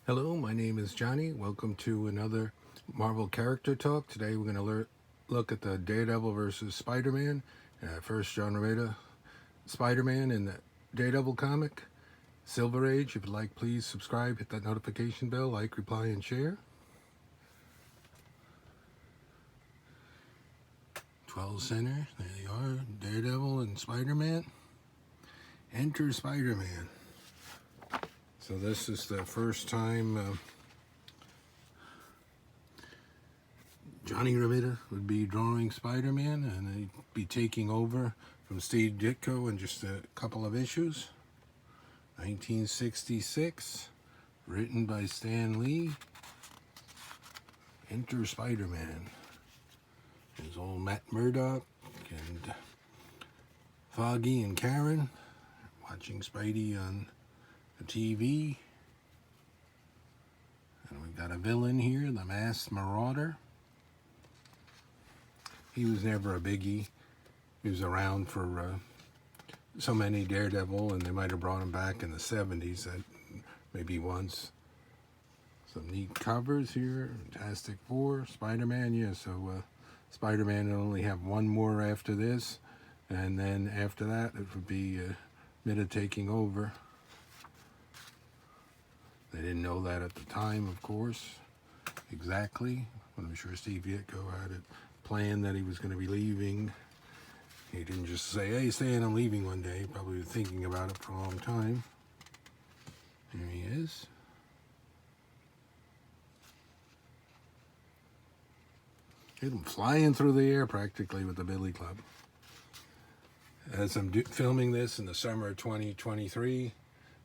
Hello, my name is Johnny. Welcome to another Marvel character talk. Today we're going to look at the Daredevil versus Spider-Man. First, John Romita Spider-Man in the Daredevil comic. Silver Age. If you'd like, please subscribe, hit that notification bell, like, reply, and share. 12 center. There they are. Daredevil and Spider-Man. Enter Spider-Man. So this is the first time Johnny Romita would be drawing Spider-Man, and he'd be taking over from Steve Ditko in just a couple of issues. 1966, written by Stan Lee. Enter Spider-Man. There's old Matt Murdock and Foggy and Karen watching Spidey on the TV. And we've got a villain here, the Masked Marauder. He was never a biggie. He was around for so many Daredevil, and they might have brought him back in the 70s, maybe once. Some neat covers here. Fantastic Four, Spider-Man, yeah, so Spider-Man will only have one more after this, and then after that it would be Mida taking over. They didn't know that at the time, of course, exactly. But I'm sure Steve Ditko had it planned that he was going to be leaving. He didn't just say, hey, Stan, I'm leaving one day. He probably was thinking about it for a long time. There he is. Hit him flying through the air practically with the Billy Club. As I'm filming this in the summer of 2023,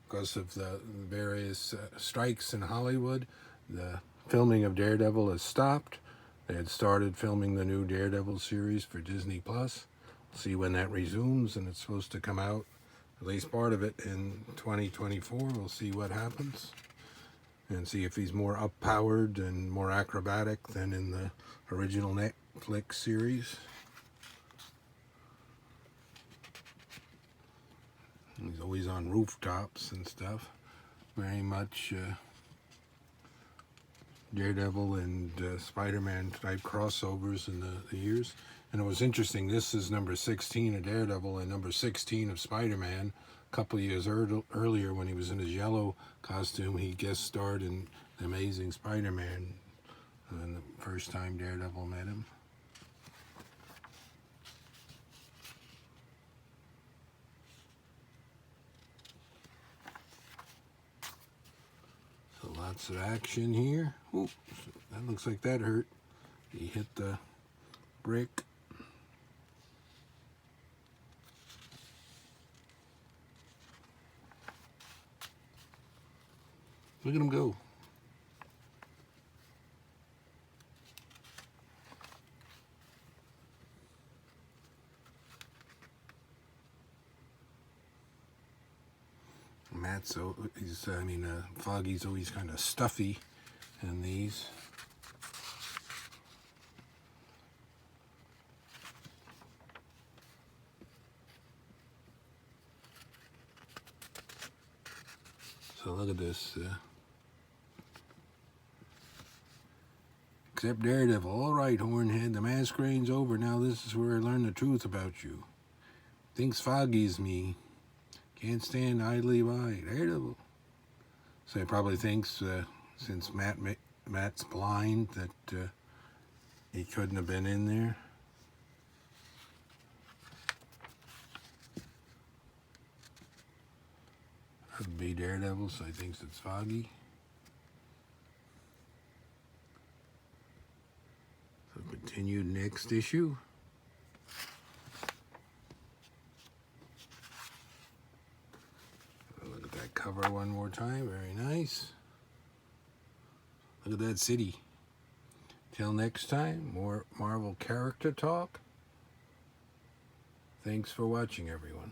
because of the various strikes in Hollywood, the filming of Daredevil has stopped. They had started filming the new Daredevil series for Disney+. We'll see when that resumes, and it's supposed to come out, at least part of it, in 2024. We'll see what happens and see if he's more up-powered and more acrobatic than in the original Netflix series. He's always on rooftops and stuff. Very much Daredevil and Spider-Man type crossovers in the years. And it was interesting, this is number 16 of Daredevil and number 16 of Spider-Man. A couple of years earlier, when he was in his yellow costume, he guest starred in The Amazing Spider-Man, and the first time Daredevil met him. So lots of action here. Ooh, that looks like that hurt. He hit the brick. Look at him go. Foggy's always kind of stuffy in these. So look at this. Except Daredevil. All right, Hornhead, the masquerade's over. Now this is where I learn the truth about you. Thinks Foggy's me. Can't stand idly by. Daredevil. So he probably thinks, since Matt's blind, that he couldn't have been in there. That would be Daredevil, so he thinks it's Foggy. So continued next issue. Look at that cover one more time. Very nice. Look at that city. Till next time, more Marvel character talk. Thanks for watching, everyone.